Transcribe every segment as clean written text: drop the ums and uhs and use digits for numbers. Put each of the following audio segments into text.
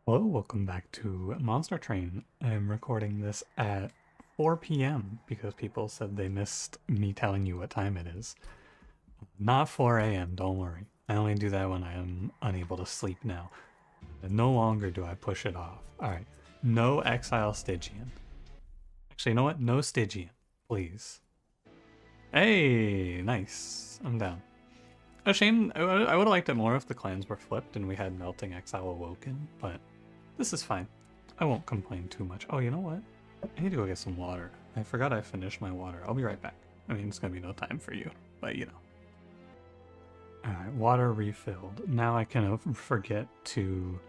Hello, welcome back to Monster Train. I'm recording this at 4 p.m. because people said they missed me telling you what time it is. Not 4 a.m., don't worry. I only do that when I am unable to sleep now. And no longer do I push it off. Alright, no Exile Stygian. Actually, you know what? No Stygian, please. Hey, nice. I'm down. A shame, I would have liked it more if the clans were flipped and we had Melting Exile Awoken, but this is fine. I won't complain too much. Oh, you know what? I need to go get some water. I forgot I finished my water. I'll be right back. I mean, it's gonna be no time for you, but you know. Alright, water refilled. Now I can forget to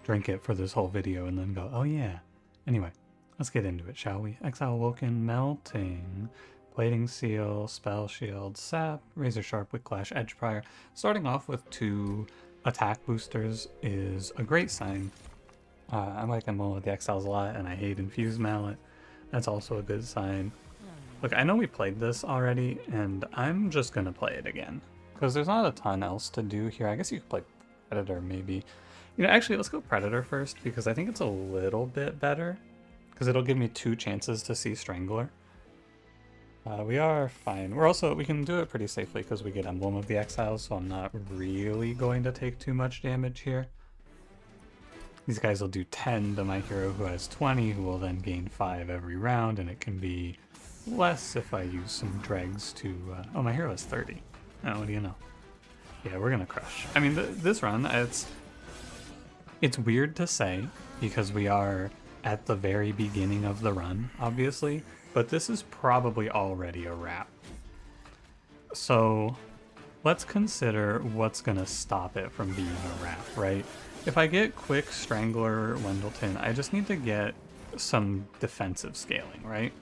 drink it for this whole video and then go, oh yeah. Anyway, let's get into it, shall we? Exile Awoken, Melting, Plating Seal, Spell Shield, Sap, Razor Sharp, Whiplash, Edge Prior. Starting off with 2 attack boosters is a great sign. I'm one with the Exiles a lot, and I hate Infused Mallet. That's also a good sign. Look, I know we played this already, and I'm just gonna play it again. Because there's not a ton else to do here. I guess you could play Predator, maybe. You know, actually, let's go Predator first, because I think it's a little bit better. Because it'll give me 2 chances to see Strangler. We are fine. We can do it pretty safely because we get Emblem of the Exiles, so I'm not really going to take too much damage here. These guys will do 10 to my hero who has 20, who will then gain 5 every round, and it can be less if I use some dregs to... Oh, my hero has 30. Oh, what do you know? Yeah, we're gonna crush. I mean, this run, it's weird to say, because we are at the very beginning of the run, obviously, but this is probably already a wrap. So let's consider what's gonna stop it from being a wrap, right? If I get quick Strangler Wendleton, I just need to get some defensive scaling, right?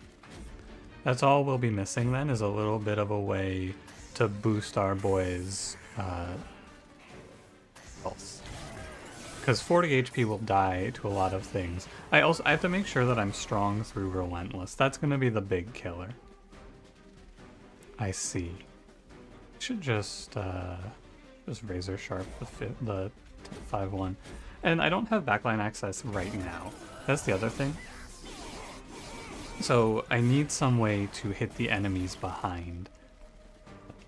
That's all we'll be missing then, is a little bit of a way to boost our boys' health. Because 40 HP will die to a lot of things. I have to make sure that I'm strong through Relentless. That's going to be the big killer. I see. Should just Razor Sharp the 5-1. And I don't have backline access right now. That's the other thing. So I need some way to hit the enemies behind.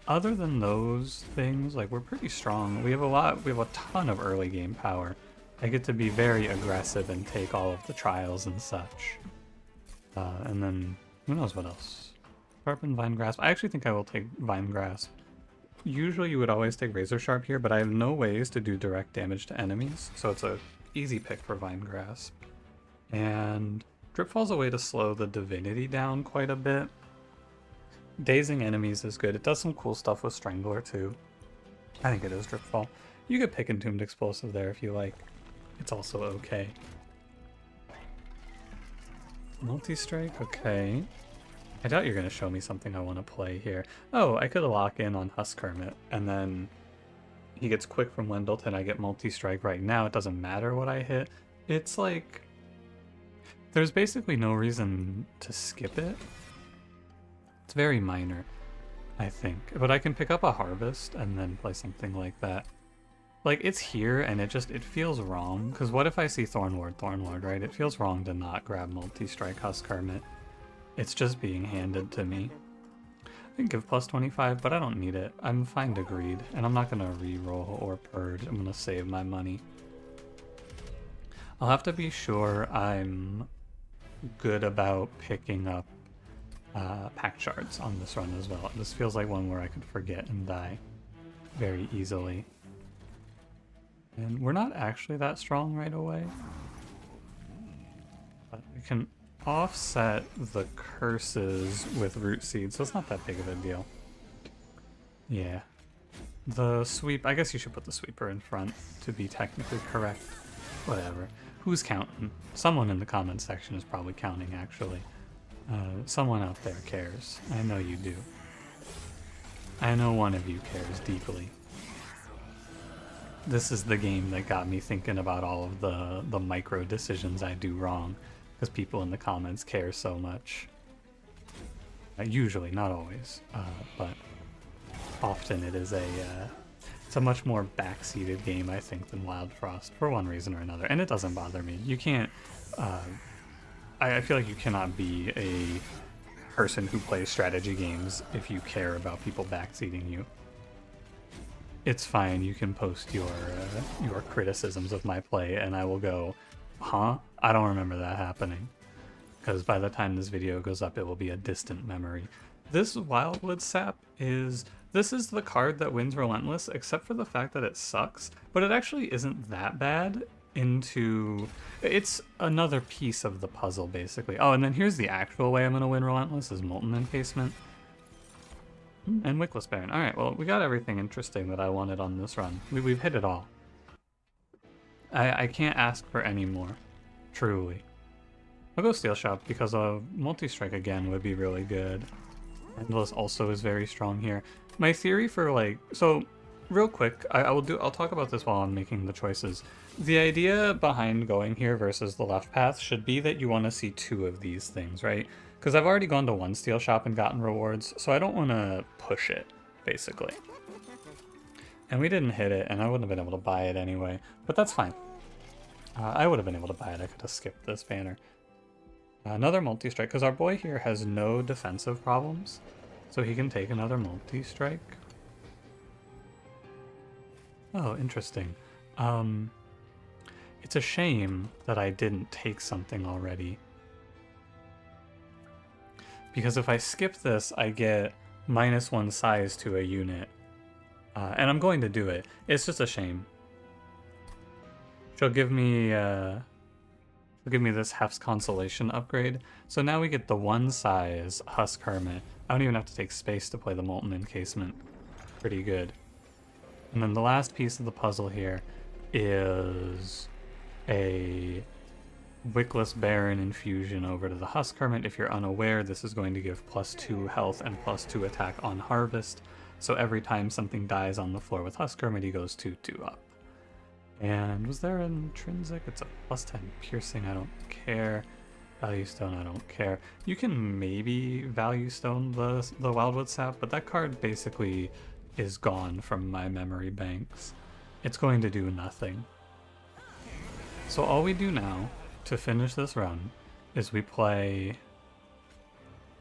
Other than those things, like, we're pretty strong. We have a ton of early game power. I get to be very aggressive and take all of the trials and such. And then, who knows what else? Sharpen Vine Grasp. I actually think I will take Vine Grasp. Usually you would always take Razor Sharp here, but I have no ways to do direct damage to enemies, so it's a easy pick for Vine Grasp. And Dripfall's a way to slow the Divinity down quite a bit. Dazing enemies is good. It does some cool stuff with Strangler too. I think it is Dripfall. You could pick Entombed Explosive there if you like. It's also okay. Multi-strike, okay. I doubt you're going to show me something I want to play here. Oh, I could lock in on Husk Hermit, and then he gets quick from Wendleton. I get multi-strike right now. It doesn't matter what I hit. It's like... There's basically no reason to skip it. It's very minor, I think. But I can pick up a Harvest and then play something like that. Like, it's here, and it feels wrong. Because what if I see Thornlord, right? It feels wrong to not grab multi-strike Husk Hermit. It's just being handed to me. I can give plus 25, but I don't need it. I'm fine to greed, and I'm not going to re-roll or purge. I'm going to save my money. I'll have to be sure I'm good about picking up pack shards on this run as well. This feels like one where I could forget and die very easily. And we're not actually that strong right away. But we can offset the curses with Root Seed, so it's not that big of a deal. Yeah. The sweep, I guess you should put the sweeper in front to be technically correct. Whatever. Who's counting? Someone in the comments section is probably counting, actually. Someone out there cares. I know you do. I know one of you cares deeply. This is the game that got me thinking about all of the micro decisions I do wrong, because people in the comments care so much. Usually, not always, but often it is It's a much more backseated game, I think, than Wild Frost, for one reason or another. And it doesn't bother me. You can't... I feel like you cannot be a person who plays strategy games if you care about people backseating you. It's fine, you can post your criticisms of my play, and I will go, huh? I don't remember that happening. Because by the time this video goes up, it will be a distant memory. This Wildwood Sap is... This is the card that wins Relentless, except for the fact that it sucks, but it actually isn't that bad into... It's another piece of the puzzle, basically. Oh, and then here's the actual way I'm going to win Relentless, is Molten Encasement. And Wickless Baron. Alright, well, we got everything interesting that I wanted on this run. We've hit it all. I can't ask for any more. Truly. I'll go Steel Shop because a multi-strike again would be really good. Endless also is very strong here. My theory for like... So, real quick, I'll talk about this while I'm making the choices. The idea behind going here versus the left path should be that you want to see 2 of these things, right? Because I've already gone to 1 Steel Shop and gotten rewards, so I don't want to push it, basically. And we didn't hit it, and I wouldn't have been able to buy it anyway, but that's fine. I would have been able to buy it, I could have skipped this banner. Another multi-strike, because our boy here has no defensive problems, so he can take another multi-strike. Oh, interesting. It's a shame that I didn't take something already. Because if I skip this, I get -1 size to a unit. And I'm going to do it. It's just a shame. She'll give me this Hef's Consolation upgrade. So now we get the 1 size Husk Hermit. I don't even have to take space to play the Molten Encasement. Pretty good. And then the last piece of the puzzle here is a Wickless Baron infusion over to the Husk Hermit. If you're unaware, this is going to give +2 health and +2 attack on harvest. So every time something dies on the floor with Husk Hermit, he goes 2/2 up. And was there an intrinsic? It's a +10 piercing, I don't care. Value Stone, I don't care. You can maybe Value Stone the Wildwood Sap, but that card basically is gone from my memory banks. It's going to do nothing. So all we do now to finish this run is we play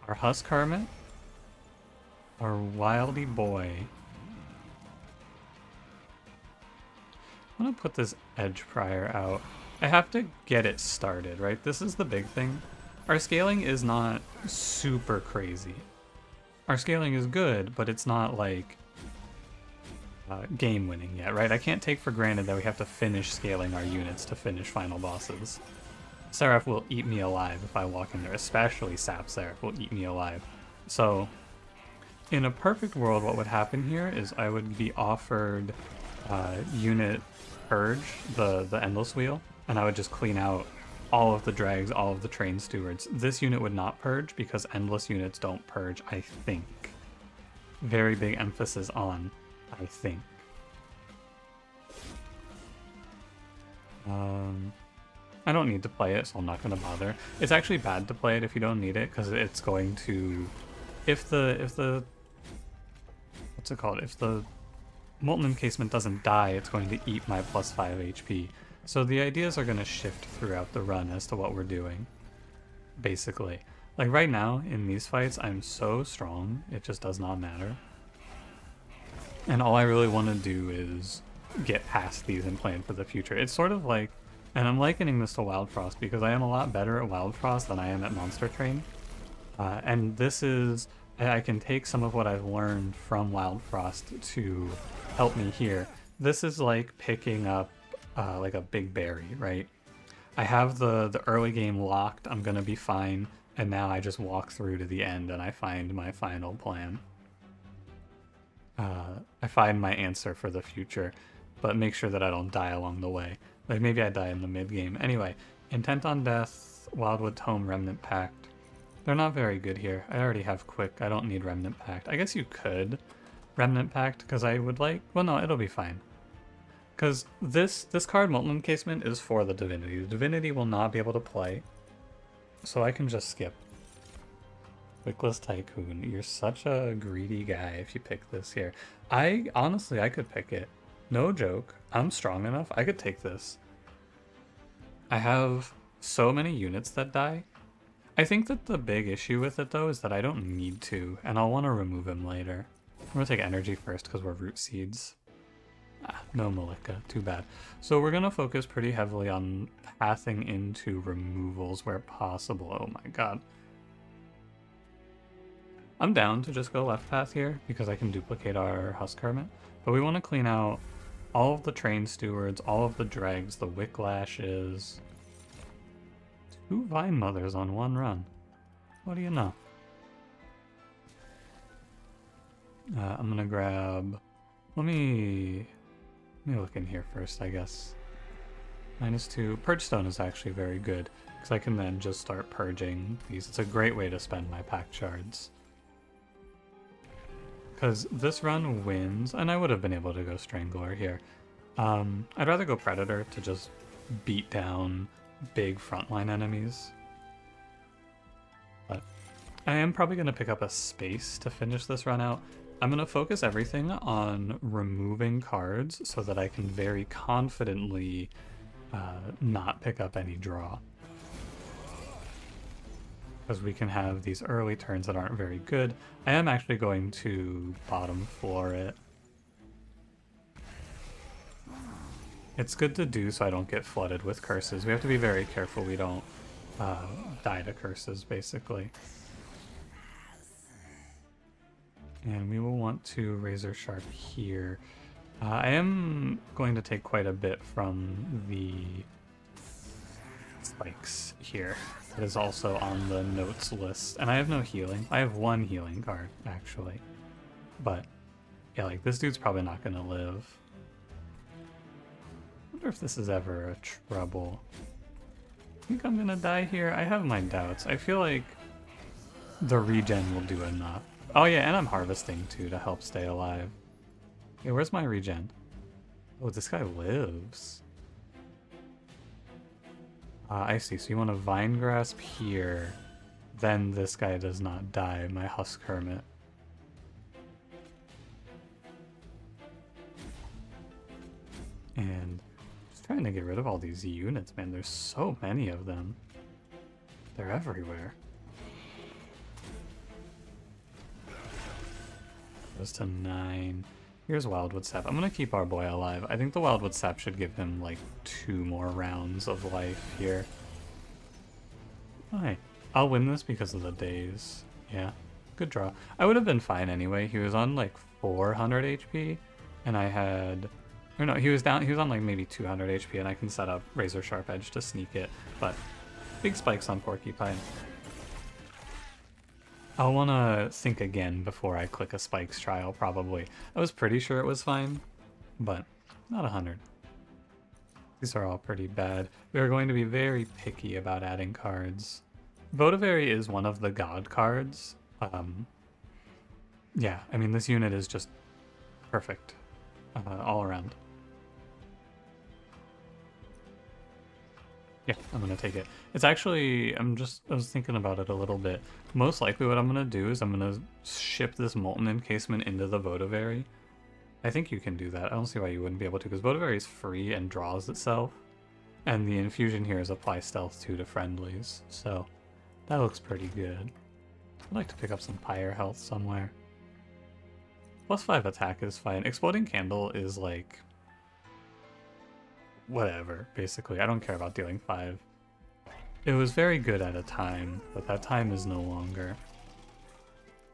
our Husk Hermit, our Wildy Boy. I'm gonna put this Edge Prior out. I have to get it started, right? This is the big thing. Our scaling is not super crazy. Our scaling is good, but it's not like game winning yet, right? I can't take for granted that we have to finish scaling our units to finish final bosses. Seraph will eat me alive if I walk in there, especially Sap Seraph will eat me alive. So, in a perfect world, what would happen here is I would be offered unit Purge, the Endless Wheel, and I would just clean out all of the drags, all of the train stewards. This unit would not purge because endless units don't purge, I think. Very big emphasis on I think. I don't need to play it, so I'm not going to bother. It's actually bad to play it if you don't need it, because it's going to... If the... What's it called? If the Molten Encasement doesn't die, it's going to eat my +5 HP. So the ideas are going to shift throughout the run as to what we're doing, basically. Like right now, in these fights, I'm so strong, it just does not matter. And all I really want to do is get past these and plan for the future. It's sort of like, and I'm likening this to Wild Frost because I am a lot better at Wild Frost than I am at Monster Train. And this is, I can take some of what I've learned from Wild Frost to help me here. This is like picking up like a big berry, right? I have the early game locked, I'm gonna be fine, and now I just walk through to the end and I find my final plan. I find my answer for the future, but make sure that I don't die along the way. Like maybe I die in the mid-game. Anyway, Intent on Death, Wildwood Tome, Remnant Pact. They're not very good here. I already have Quick. I don't need Remnant Pact. I guess you could Remnant Pact, because I would like... Well, no, it'll be fine. Because this card, Molten Encasement, is for the Divinity. The Divinity will not be able to play, so I can just skip. Wickless Tycoon, you're such a greedy guy if you pick this here. Honestly, I could pick it. No joke. I'm strong enough. I could take this. I have so many units that die. I think that the big issue with it though is that I don't need to, and I'll want to remove him later. I'm gonna take energy first because we're root seeds. Ah, no Malika, too bad. So we're gonna focus pretty heavily on pathing into removals where possible. Oh my god. I'm down to just go left path here because I can duplicate our Husk Hermit, but we want to clean out all of the Train Stewards, all of the Dregs, the Wicklashes. 2 Vine Mothers on 1 run. What do you know? I'm gonna grab... Let me look in here first, I guess. -2. Purge Stone is actually very good, because I can then just start purging these. It's a great way to spend my pack shards. Because this run wins, and I would have been able to go Strangler here. I'd rather go Predator to just beat down big frontline enemies. But I am probably going to pick up a space to finish this run out. I'm going to focus everything on removing cards so that I can very confidently not pick up any draw. Because we can have these early turns that aren't very good. I am actually going to bottom floor it. It's good to do so I don't get flooded with curses. We have to be very careful we don't die to curses, basically. And we will want to Razor Sharp here. I am going to take quite a bit from the spikes here. That is also on the notes list. And I have no healing. I have 1 healing card, actually. But, yeah, like, this dude's probably not going to live. I wonder if this is ever a trouble. I think I'm going to die here. I have my doubts. I feel like the regen will do enough. Oh, yeah, and I'm harvesting, too, to help stay alive. Okay, where's my regen? Oh, this guy lives. I see. So you want a Vine Grasp here. Then this guy does not die, my Husk Hermit. And just trying to get rid of all these units, man. There's so many of them. They're everywhere. Goes to 9. Here's Wildwood Sap. I'm going to keep our boy alive. I think the Wildwood Sap should give him like 2 more rounds of life here. Alright. I'll win this because of the days. Yeah. Good draw. I would have been fine anyway. He was on like 400 HP and I had... Or no, he was on like maybe 200 HP and I can set up Razor Sharp Edge to sneak it. But big spikes on Porcupine. I'll want to think again before I click a spikes trial, probably. I was pretty sure it was fine, but not 100. These are all pretty bad. We are going to be very picky about adding cards. Votivary is one of the god cards. Yeah, I mean, this unit is just perfect all around. Yeah, I'm gonna take it. It's actually, I was thinking about it a little bit. Most likely what I'm gonna do is I'm gonna ship this Molten Encasement into the Votivary. I think you can do that. I don't see why you wouldn't be able to, because Votivary is free and draws itself. And the infusion here is apply stealth 2 to friendlies, so that looks pretty good. I'd like to pick up some Pyre health somewhere. +5 attack is fine. Exploding Candle is like... whatever, basically. I don't care about dealing 5. It was very good at a time, but that time is no longer.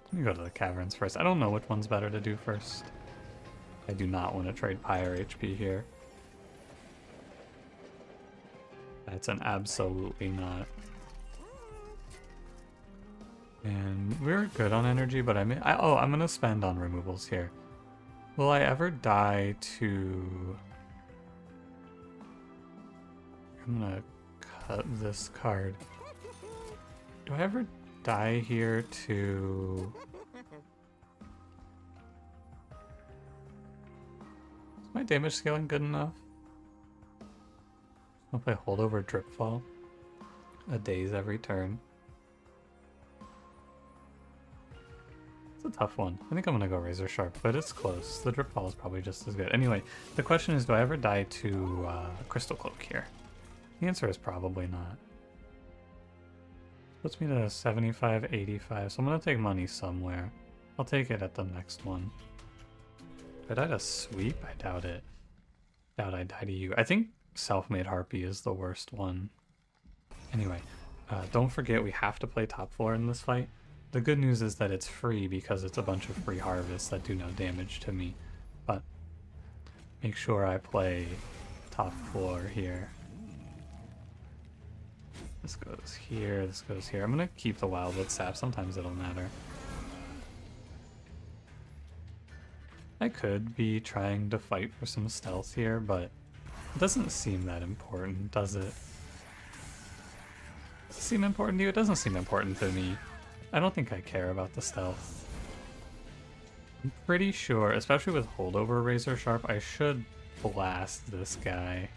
Let me go to the caverns first. I don't know which one's better to do first. I do not want to trade Pyre HP here. That's an absolutely not. And we're good on energy, but I'm gonna spend on removals here. Will I ever die to... I'm gonna cut this card. Do I ever die here to... Is my damage scaling good enough? I'll play Holdover Dripfall. A daze every turn. It's a tough one. I think I'm gonna go Razor Sharp, but it's close. The Drip Ball is probably just as good. Anyway, the question is, do I ever die to Crystal Cloak here? The answer is probably not. Puts me to 75, 85, so I'm gonna take money somewhere. I'll take it at the next one. If I die to Sweep? I doubt it. Doubt I die to you. I think Self-Made Harpy is the worst one. Anyway, don't forget we have to play top floor in this fight. The good news is that it's free because it's a bunch of free harvests that do no damage to me. But make sure I play top floor here. This goes here, this goes here. I'm gonna keep the Wildwood Sap, sometimes it'll matter. I could be trying to fight for some stealth here, but it doesn't seem that important, does it? Does it seem important to you? It doesn't seem important to me. I don't think I care about the stealth. I'm pretty sure, especially with Holdover Razor Sharp, I should blast this guy.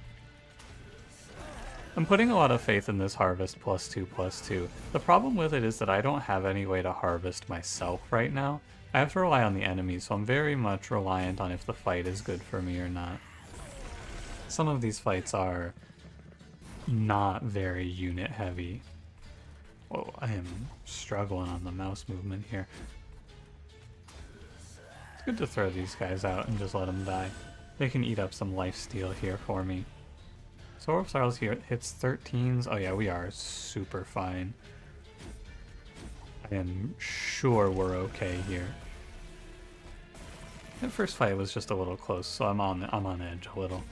I'm putting a lot of faith in this harvest +2/+2. The problem with it is that I don't have any way to harvest myself right now. I have to rely on the enemy, so I'm very much reliant on if the fight is good for me or not. Some of these fights are not very unit heavy. Whoa, I am struggling on the mouse movement here. It's good to throw these guys out and just let them die. They can eat up some lifesteal here for me. Sword of Sorrows here hits 13s. Oh yeah, we are super fine. I am sure we're okay here. That first fight was just a little close, so I'm on edge a little.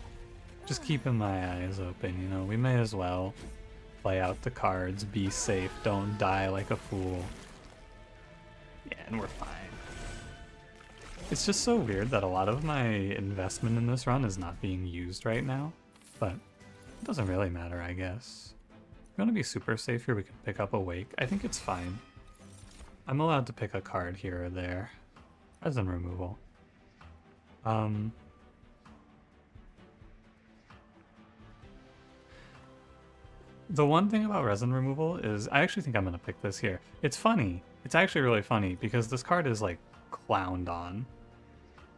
Just keeping my eyes open, you know. We may as well play out the cards, be safe, don't die like a fool. Yeah, and we're fine. It's just so weird that a lot of my investment in this run is not being used right now, but it doesn't really matter, I guess. If we want to be super safe here, we can pick up a Wake. I think it's fine. I'm allowed to pick a card here or there. Resin removal. The one thing about resin removal is I actually think I'm going to pick this here. It's funny. It's actually really funny because this card is like clowned on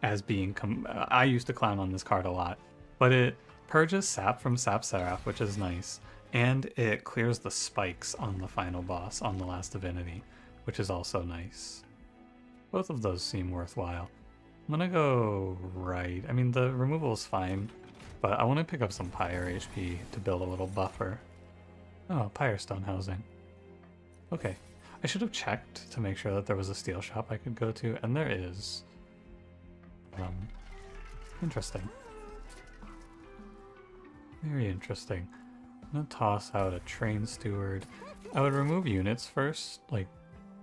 as being... I used to clown on this card a lot, but it purges sap from Sap Seraph, which is nice, and it clears the spikes on the final boss on the last Divinity, which is also nice. Both of those seem worthwhile. I'm gonna go right. I mean, the removal is fine, but I want to pick up some Pyre HP to build a little buffer. Oh, Pyre Stone housing. Okay. I should have checked to make sure that there was a steel shop I could go to, and there is. Interesting. Very interesting. I'm gonna toss out a Train Steward. I would remove units first, like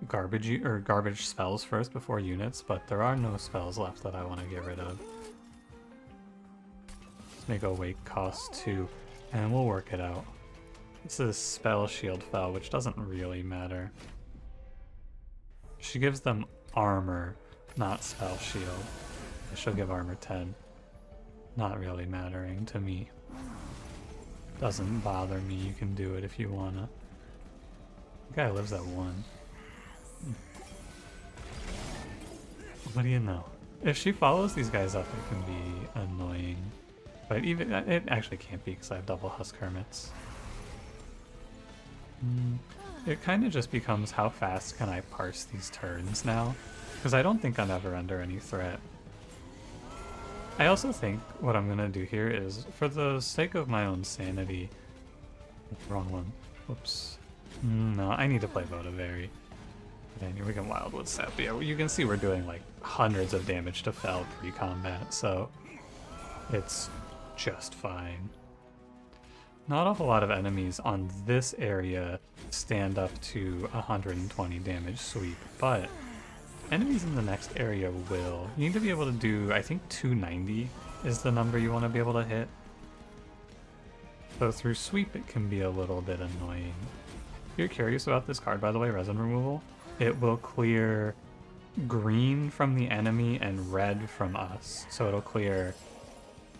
garbage spells first before units, but there are no spells left that I want to get rid of. Let's make a Wake cost 2, and we'll work it out. This is Spell Shield Fell, which doesn't really matter. She gives them armor, not Spell Shield. She'll give armor 10. Not really mattering to me. Doesn't bother me, you can do it if you wanna. The guy lives at 1. What do you know? If she follows these guys up, it can be annoying. But even it actually can't be because I have double Husk Hermits. It kind of just becomes how fast can I parse these turns now, because I don't think I'm ever under any threat. I also think what I'm going to do here is, for the sake of my own sanity... Wrong one. Whoops. No, I need to play Vodavary. And we can Wildwood Sap. Yeah, you can see we're doing like hundreds of damage to Fell pre-combat, so it's just fine. Not a whole lot of enemies on this area stand up to 120 damage sweep, but enemies in the next area will. You need to be able to do, I think 290 is the number you want to be able to hit. So through sweep it can be a little bit annoying. If you're curious about this card, by the way, resin removal, it will clear green from the enemy and red from us. So it'll clear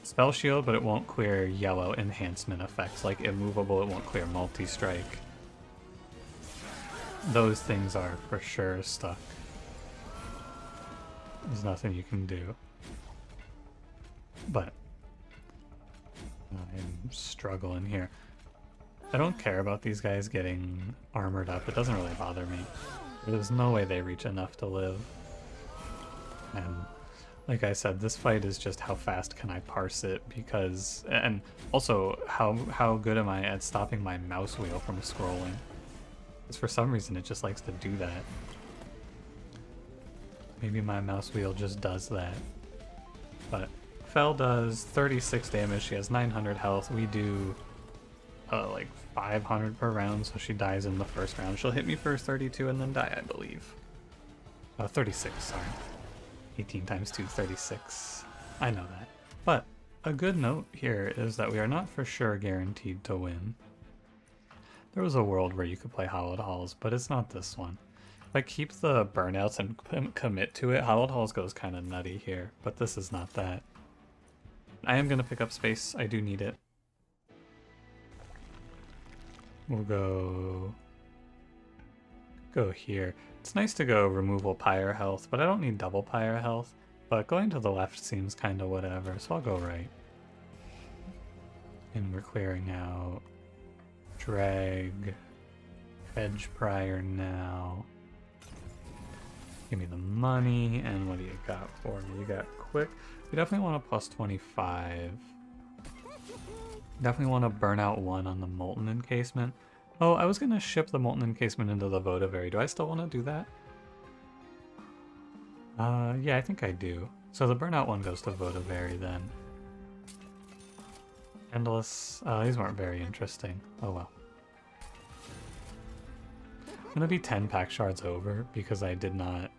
Spell Shield, but it won't clear yellow enhancement effects. Like immovable, it won't clear multi-strike. Those things are for sure stuck. There's nothing you can do. But I'm struggling here. I don't care about these guys getting armored up. It doesn't really bother me. There's no way they reach enough to live. And like I said, this fight is just how fast can I parse it, because, and also how good am I at stopping my mouse wheel from scrolling? Because for some reason it just likes to do that. Maybe my mouse wheel just does that. But Fel does 36 damage, she has 900 health, we do like 500 per round, so she dies in the first round. She'll hit me for 32 and then die, I believe. 36, sorry. 18 times 2, 36. I know that. But a good note here is that we are not for sure guaranteed to win. There was a world where you could play Hallowed Halls, but it's not this one. If I keep the burnouts and commit to it, Hallowed Halls goes kind of nutty here, but this is not that. I am going to pick up space. I do need it. We'll go here. It's nice to go removal pyre health, but I don't need double pyre health. But going to the left seems kind of whatever, so I'll go right. And we're clearing out drag, edge prior now. Give me the money, and what do you got for me? You got quick. We definitely want a plus 25. Definitely want to burn out 1 on the Molten Encasement. Oh, I was going to ship the Molten Encasement into the Votivary. Do I still want to do that? Yeah, I think I do. So the burnout 1 goes to Votivary then. Endless. These weren't very interesting. Oh well. I'm going to be 10 pack shards over because I did not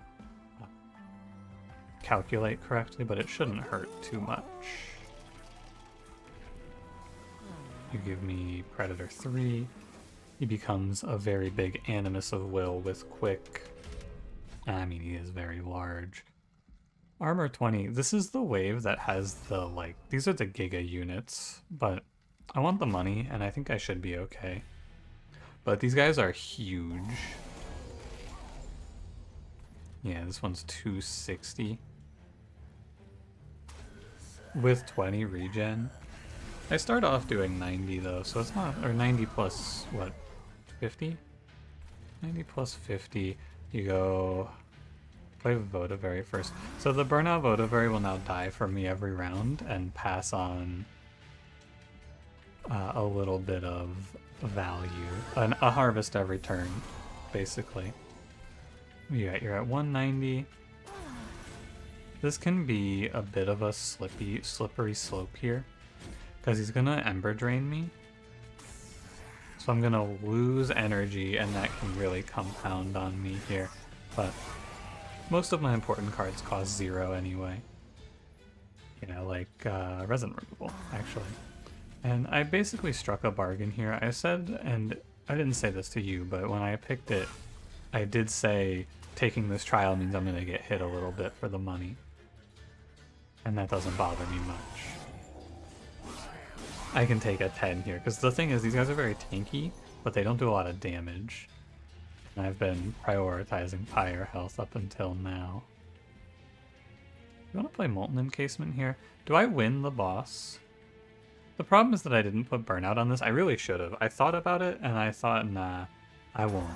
calculate correctly, but it shouldn't hurt too much. You give me Predator 3. He becomes a very big Animus of Will with quick. I mean, he is very large. Armor 20. This is the wave that has the, like, these are the Giga units, but I want the money, and I think I should be okay. But these guys are huge. Yeah, this one's 260. With 20 regen. I start off doing 90 though, so it's not, or 90 plus, what, 50? 90 plus 50, you go, play Votivary first. So the burnout Votivary will now die for me every round and pass on a little bit of value. A harvest every turn, basically. You're at 190. This can be a bit of a slippery slope here, because he's gonna Ember Drain me. So I'm gonna lose energy, and that can really compound on me here. But most of my important cards cost 0 anyway. You know, like Resin Removal, actually. And I basically struck a bargain here. I said, and I didn't say this to you, but when I picked it, I did say taking this trial means I'm gonna get hit a little bit for the money. And that doesn't bother me much. I can take a 10 here, because the thing is, these guys are very tanky, but they don't do a lot of damage. And I've been prioritizing Pyre health up until now. You want to play Molten Encasement here? Do I win the boss? The problem is that I didn't put Burnout on this. I really should have. I thought about it, and I thought, nah, I won't.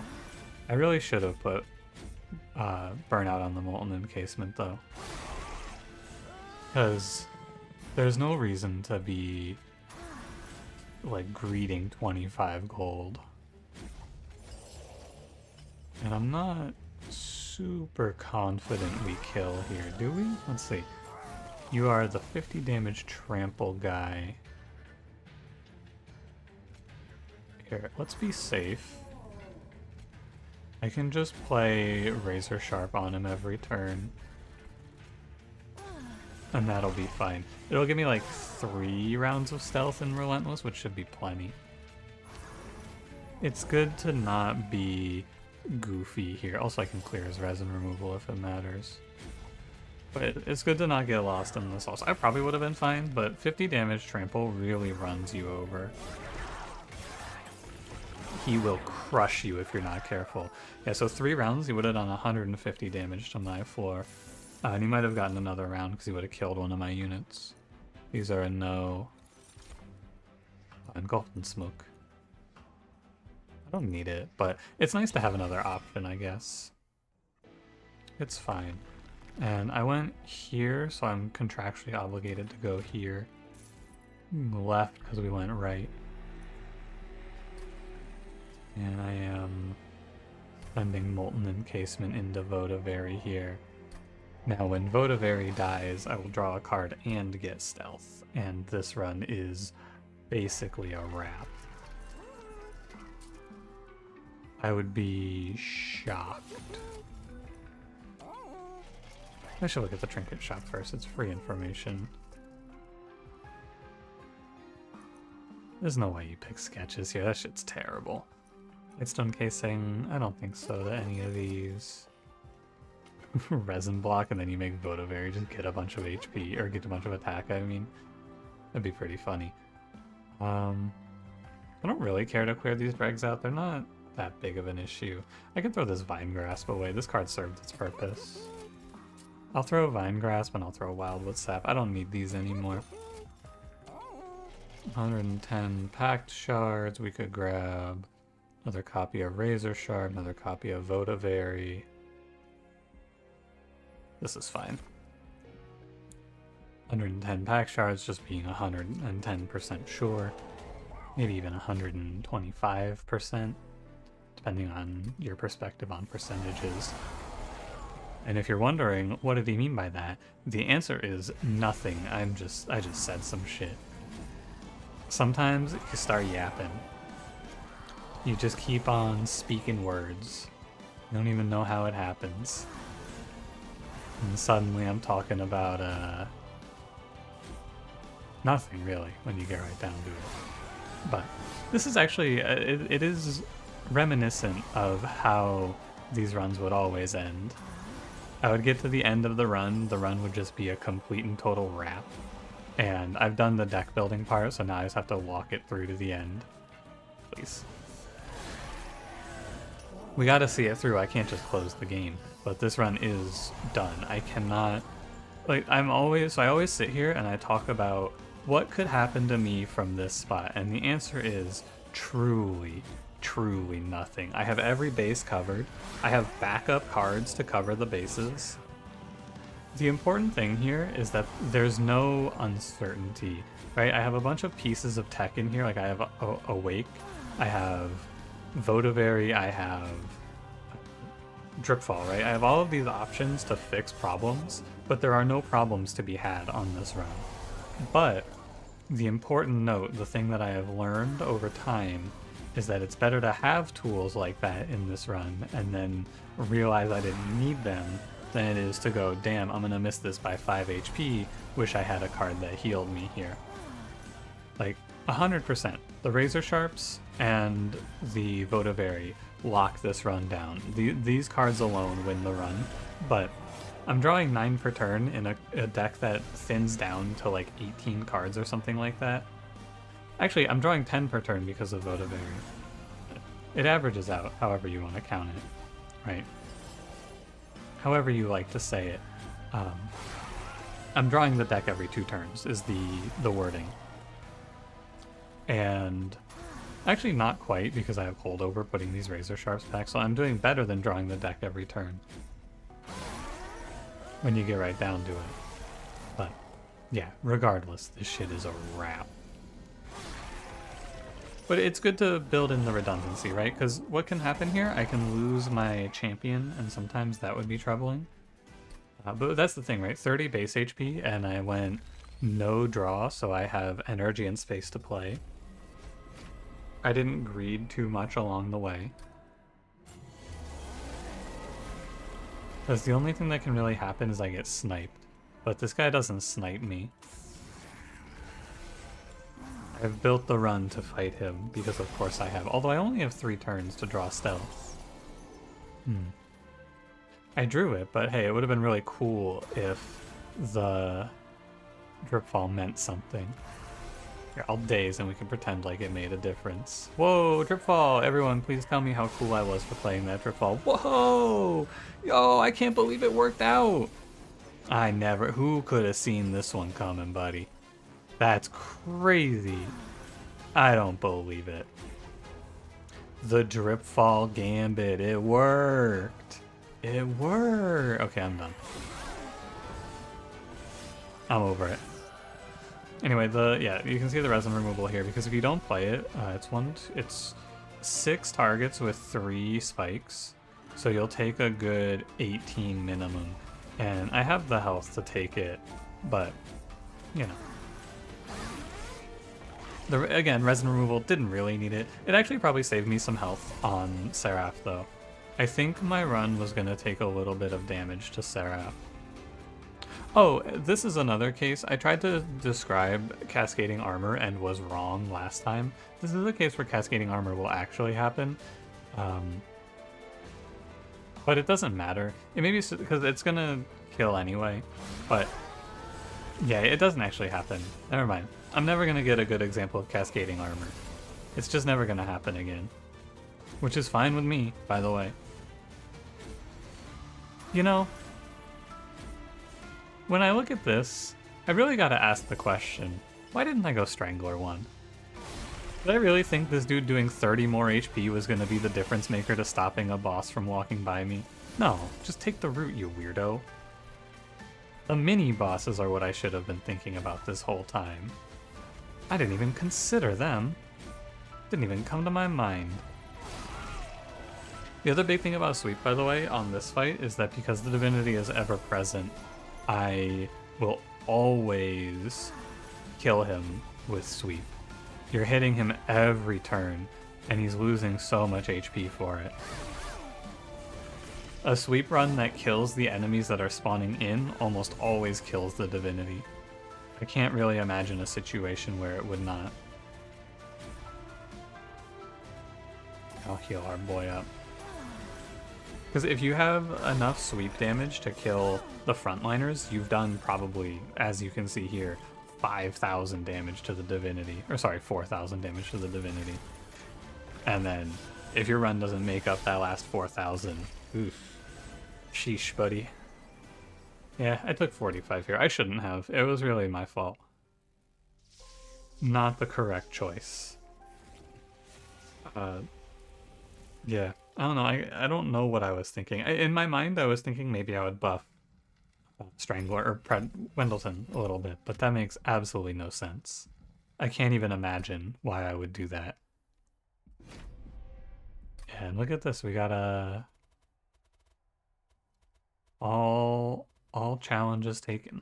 I really should have put Burnout on the Molten Encasement, though. Because there's no reason to be like greeting 25 gold. And I'm not super confident we kill here, do we? Let's see. You are the 50 damage trample guy. Here, let's be safe. I can just play Razor Sharp on him every turn. And that'll be fine. It'll give me like 3 rounds of stealth in Relentless, which should be plenty. It's good to not be goofy here. Also, I can clear his resin removal if it matters. But it's good to not get lost in this also. I probably would have been fine, but 50 damage trample really runs you over. He will crush you if you're not careful. Yeah, so 3 rounds, he would have done 150 damage to my floor. And he might have gotten another round because he would have killed one of my units. These are a no. Engulfed in smoke. I don't need it, but it's nice to have another option, I guess. It's fine. And I went here, so I'm contractually obligated to go here. Left because we went right. And I am sending Molten Encasement into Votivary here. Now when Votivary dies, I will draw a card and get stealth. And this run is basically a wrap. I would be shocked. I should look at the trinket shop first, it's free information. There's no way you pick sketches here, that shit's terrible. Lightstone casing, I don't think so that any of these. Resin block and then you make Votivary, just get a bunch of HP, or get a bunch of attack, I mean. That'd be pretty funny. I don't really care to clear these dregs out, they're not that big of an issue. I can throw this Vine Grasp away, this card served its purpose. I'll throw Vine Grasp and I'll throw Wildwood Sap, I don't need these anymore. 110 Pact Shards, we could grab another copy of Razor Sharp, another copy of Votivary. This is fine. 110 Pact Shards just being 110% sure. Maybe even 125%, depending on your perspective on percentages. And if you're wondering, what did he mean by that? The answer is nothing. I just said some shit. Sometimes you start yapping. You just keep on speaking words. You don't even know how it happens. And suddenly I'm talking about, nothing really, when you get right down to it. But this is actually, it is reminiscent of how these runs would always end. I would get to the end of the run would just be a complete and total wrap. And I've done the deck building part, so now I just have to walk it through to the end. Please. We gotta see it through, I can't just close the game. But this run is done. I cannot, like, I always sit here and I talk about what could happen to me from this spot, and the answer is truly, truly nothing. I have every base covered. I have backup cards to cover the bases. The important thing here is that there's no uncertainty, right? I have a bunch of pieces of tech in here, like I have Awake, I have Votivary, I have Dripfall, right? I have all of these options to fix problems, but there are no problems to be had on this run. But the important note, the thing that I have learned over time, is that it's better to have tools like that in this run and then realize I didn't need them than it is to go, damn, I'm gonna miss this by 5 HP, wish I had a card that healed me here. Like, 100%. The Razor Sharps and the Votivary lock this run down. These cards alone win the run, but I'm drawing 9 per turn in a deck that thins down to like 18 cards or something like that. Actually, I'm drawing 10 per turn because of Votivary. It averages out, however you want to count it, right? However you like to say it. I'm drawing the deck every 2 turns, is the wording. And actually not quite, because I have holdover putting these Razor Sharps back, so I'm doing better than drawing the deck every turn. When you get right down to it. But, yeah, regardless, this shit is a wrap. But it's good to build in the redundancy, right? Because what can happen here, I can lose my champion, and sometimes that would be troubling. But that's the thing, right? 30 base HP, and I went no draw, so I have energy and space to play. I didn't greed too much along the way. Because the only thing that can really happen is I get sniped. But this guy doesn't snipe me. I've built the run to fight him, because of course I have. Although I only have 3 turns to draw stealth. I drew it, but hey, it would have been really cool if the Dripfall meant something. Here, I'll daze and we can pretend like it made a difference. Whoa, Dripfall! Everyone, please tell me how cool I was for playing that Dripfall. Whoa! Yo, I can't believe it worked out! Who could have seen this one coming, buddy? That's crazy. I don't believe it. The drip fall gambit, it worked. It worked. Okay, I'm done. I'm over it. Anyway, you can see the resin removal here because if you don't play it, it's 6 targets with 3 spikes, so you'll take a good 18 minimum. And I have the health to take it, but you know. Again, resin removal didn't really need it. It actually probably saved me some health on Seraph though. I think my run was gonna take a little bit of damage to Seraph. Oh, this is another case. I tried to describe cascading armor and was wrong last time. This is a case where cascading armor will actually happen. But it doesn't matter. It may be because it's gonna kill anyway. But yeah, it doesn't actually happen. Never mind. I'm never gonna get a good example of cascading armor. It's just never gonna happen again. Which is fine with me, by the way. You know, when I look at this, I really gotta ask the question, why didn't I go Strangler 1? Did I really think this dude doing 30 more HP was gonna be the difference maker to stopping a boss from walking by me? No, just take the route, you weirdo. The mini bosses are what I should have been thinking about this whole time. I didn't even consider them. Didn't even come to my mind. The other big thing about Sweep, by the way, on this fight is that because the Divinity is ever present, I will always kill him with Sweep. You're hitting him every turn, and he's losing so much HP for it. A Sweep run that kills the enemies that are spawning in almost always kills the Divinity. I can't really imagine a situation where it would not. I'll heal our boy up. Because if you have enough sweep damage to kill the frontliners, you've done probably, as you can see here, 5,000 damage to the Divinity. Or sorry, 4,000 damage to the Divinity. And then, if your run doesn't make up that last 4,000, oof. Sheesh, buddy. Yeah, I took 45 here. I shouldn't have. It was really my fault. Not the correct choice. Yeah. I don't know. I don't know what I was thinking. In my mind, I was thinking maybe I would buff Strangler or Wendleton a little bit, but that makes absolutely no sense. I can't even imagine why I would do that. And look at this. We got all challenges taken.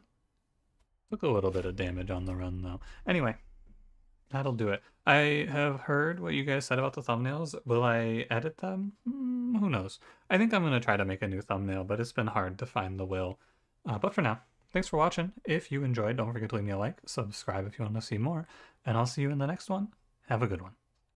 Took a little bit of damage on the run though. Anyway, that'll do it. I have heard what you guys said about the thumbnails. Will I edit them? Who knows? I think I'm going to try to make a new thumbnail, but it's been hard to find the will. But for now, thanks for watching. If you enjoyed, don't forget to leave me a like, subscribe if you want to see more, and I'll see you in the next one. Have a good one.